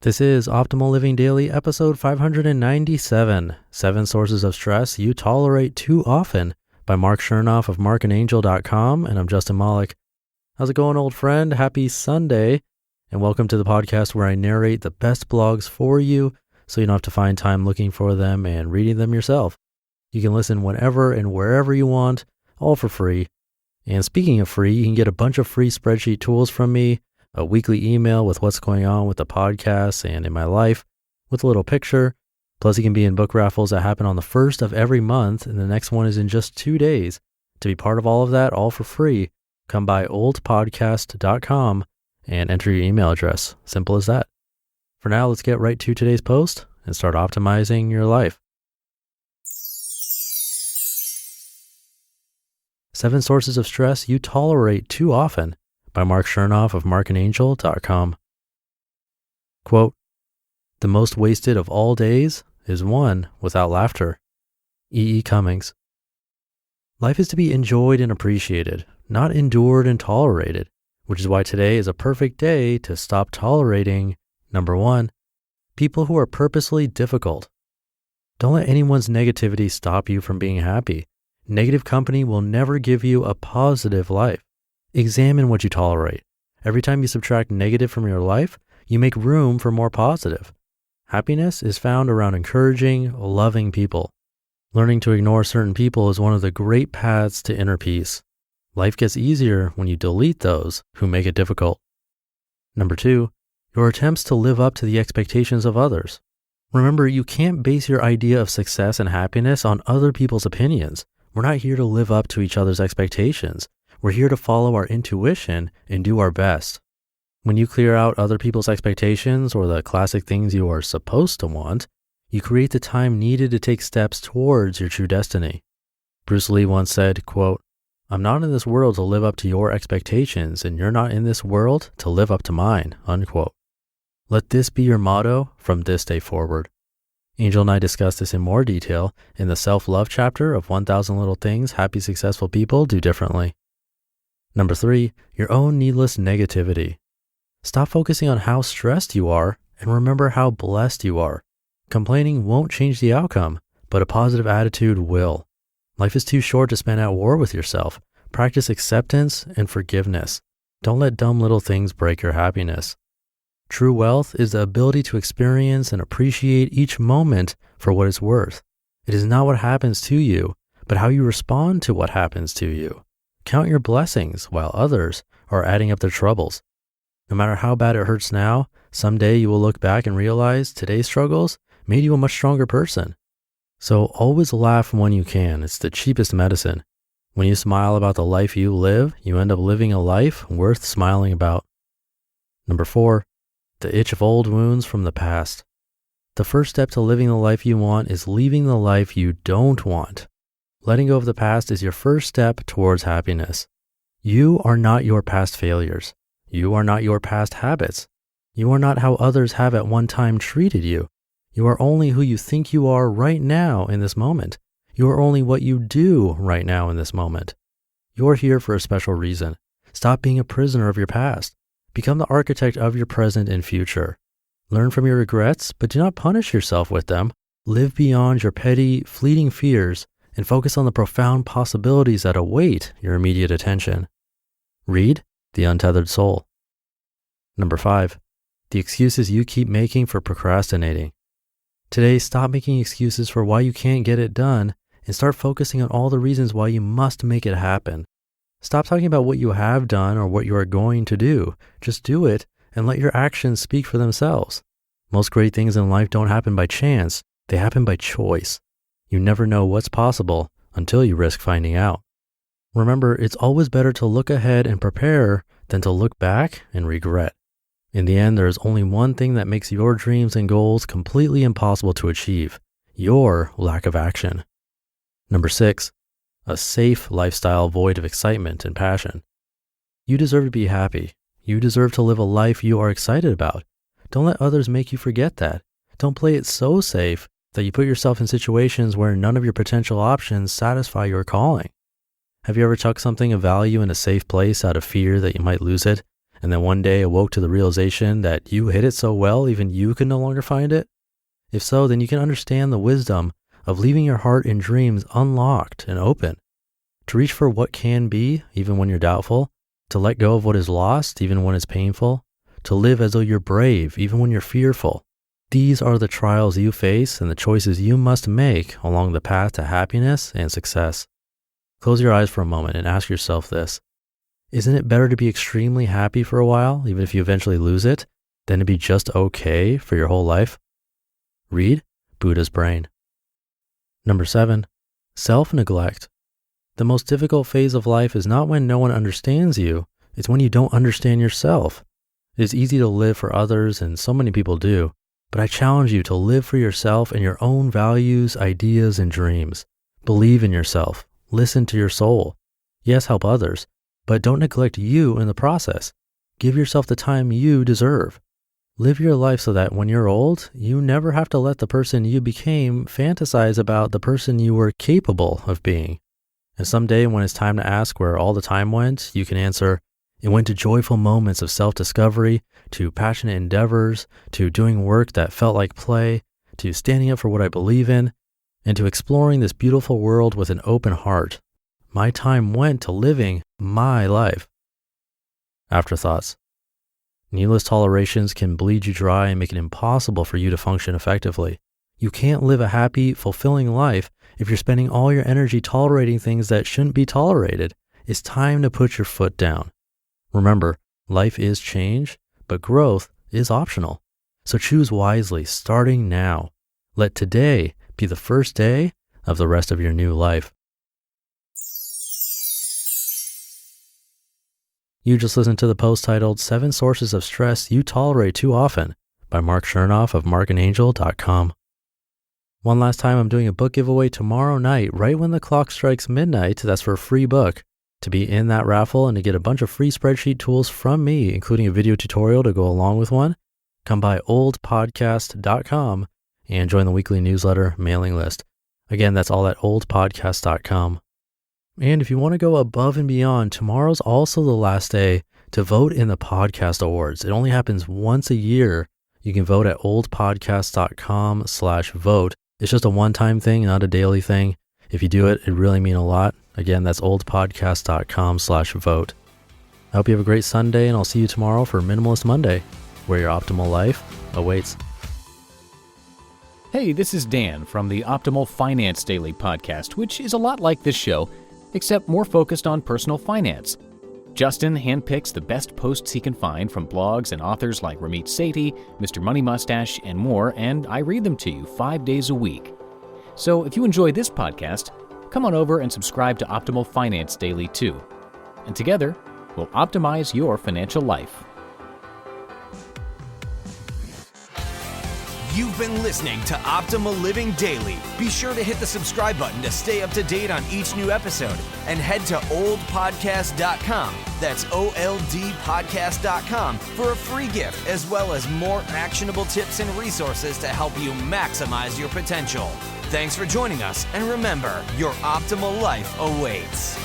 This is Optimal Living Daily, episode 597, 7 Sources of Stress You Tolerate Too Often by Marc Chernoff of and&nbsp, and I'm Justin Malik. How's it going, old friend? Happy Sunday, and welcome to the podcast where I narrate the best blogs for you so you don't have to find time looking for them and reading them yourself. You can listen whenever and wherever you want, all for free. And speaking of free, you can get a bunch of free spreadsheet tools from me, a weekly email with what's going on with the podcast and in my life with a little picture. Plus, you can be in book raffles that happen on the first of every month, and the next one is in just 2 days. To be part of all of that, all for free, come by oldpodcast.com and enter your email address. Simple as that. For now, let's get right to today's post and start optimizing your life. 7 Sources of Stress You Tolerate Too Often by Marc Chernoff of and&nbsp. Quote, "The most wasted of all days is one without laughter." E. Cummings. Life is to be enjoyed and appreciated, not endured and tolerated, which is why today is a perfect day to stop tolerating, number 1, people who are purposely difficult. Don't let anyone's negativity stop you from being happy. Negative company will never give you a positive life. Examine what you tolerate. Every time you subtract negative from your life, you make room for more positive. Happiness is found around encouraging, loving people. Learning to ignore certain people is one of the great paths to inner peace. Life gets easier when you delete those who make it difficult. Number 2, your attempts to live up to the expectations of others. Remember, you can't base your idea of success and happiness on other people's opinions. We're not here to live up to each other's expectations. We're here to follow our intuition and do our best. When you clear out other people's expectations or the classic things you are supposed to want, you create the time needed to take steps towards your true destiny. Bruce Lee once said, quote, "I'm not in this world to live up to your expectations, and you're not in this world to live up to mine," unquote. Let this be your motto from this day forward. Angel and I discussed this in more detail in the self-love chapter of 1,000 Little Things Happy, Successful People Do Differently. Number 3, your own needless negativity. Stop focusing on how stressed you are and remember how blessed you are. Complaining won't change the outcome, but a positive attitude will. Life is too short to spend at war with yourself. Practice acceptance and forgiveness. Don't let dumb little things break your happiness. True wealth is the ability to experience and appreciate each moment for what it's worth. It is not what happens to you, but how you respond to what happens to you. Count your blessings while others are adding up their troubles. No matter how bad it hurts now, someday you will look back and realize today's struggles made you a much stronger person. So always laugh when you can. It's the cheapest medicine. When you smile about the life you live, you end up living a life worth smiling about. Number 4, the itch of old wounds from the past. The first step to living the life you want is leaving the life you don't want. Letting go of the past is your first step towards happiness. You are not your past failures. You are not your past habits. You are not how others have at one time treated you. You are only who you think you are right now in this moment. You are only what you do right now in this moment. You're here for a special reason. Stop being a prisoner of your past. Become the architect of your present and future. Learn from your regrets, but do not punish yourself with them. Live beyond your petty, fleeting fears and focus on the profound possibilities that await your immediate attention. Read The Untethered Soul. Number 5, the excuses you keep making for procrastinating. Today, stop making excuses for why you can't get it done and start focusing on all the reasons why you must make it happen. Stop talking about what you have done or what you are going to do. Just do it and let your actions speak for themselves. Most great things in life don't happen by chance. They happen by choice. You never know what's possible until you risk finding out. Remember, it's always better to look ahead and prepare than to look back and regret. In the end, there is only one thing that makes your dreams and goals completely impossible to achieve: your lack of action. Number 6, a safe lifestyle void of excitement and passion. You deserve to be happy. You deserve to live a life you are excited about. Don't let others make you forget that. Don't play it so safe that you put yourself in situations where none of your potential options satisfy your calling. Have you ever tucked something of value in a safe place out of fear that you might lose it? and then one day awoke to the realization that you hid it so well, even you could no longer find it? If so, then you can understand the wisdom of leaving your heart and dreams unlocked and open, to reach for what can be, even when you're doubtful, to let go of what is lost, even when it's painful, to live as though you're brave, even when you're fearful. These are the trials you face and the choices you must make along the path to happiness and success. Close your eyes for a moment and ask yourself this. Isn't it better to be extremely happy for a while, even if you eventually lose it, than to be just okay for your whole life? Read Buddha's Brain. Number 7, self-neglect. The most difficult phase of life is not when no one understands you, it's when you don't understand yourself. It is easy to live for others, and so many people do, but I challenge you to live for yourself and your own values, ideas, and dreams. Believe in yourself. Listen to your soul. Yes, help others, but don't neglect you in the process. Give yourself the time you deserve. Live your life so that when you're old, you never have to let the person you became fantasize about the person you were capable of being. And someday when it's time to ask where all the time went, you can answer, it went to joyful moments of self-discovery, to passionate endeavors, to doing work that felt like play, to standing up for what I believe in, and to exploring this beautiful world with an open heart. My time went to living my life. Afterthoughts. Needless tolerations can bleed you dry and make it impossible for you to function effectively. You can't live a happy, fulfilling life if you're spending all your energy tolerating things that shouldn't be tolerated. It's time to put your foot down. Remember, life is change, but growth is optional. So choose wisely, starting now. Let today be the first day of the rest of your new life. You just listened to the post titled 7 Sources of Stress You Tolerate Too Often by Marc Chernoff of and&nbsp. One last time, I'm doing a book giveaway tomorrow night, right when the clock strikes midnight. That's for a free book. To be in that raffle and to get a bunch of free spreadsheet tools from me, including a video tutorial to go along with one, come by oldpodcast.com and join the weekly newsletter mailing list. Again, that's all at oldpodcast.com. And if you want to go above and beyond, tomorrow's also the last day to vote in the podcast awards. It only happens once a year. You can vote at oldpodcast.com/vote. It's just a one-time thing, not a daily thing. If you do it, it really means a lot. Again, that's oldpodcast.com/vote. I hope you have a great Sunday, and I'll see you tomorrow for Minimalist Monday, where your optimal life awaits. Hey, this is Dan from the Optimal Finance Daily podcast, which is a lot like this show, except more focused on personal finance. Justin handpicks the best posts he can find from blogs and authors like Ramit Sethi, Mr. Money Mustache, and more, and I read them to you 5 days a week. So if you enjoy this podcast, come on over and subscribe to Optimal Finance Daily too. And together, we'll optimize your financial life. You've been listening to Optimal Living Daily. Be sure to hit the subscribe button to stay up to date on each new episode, and head to oldpodcast.com. That's OLDpodcast.com for a free gift, as well as more actionable tips and resources to help you maximize your potential. Thanks for joining us, and remember, your optimal life awaits.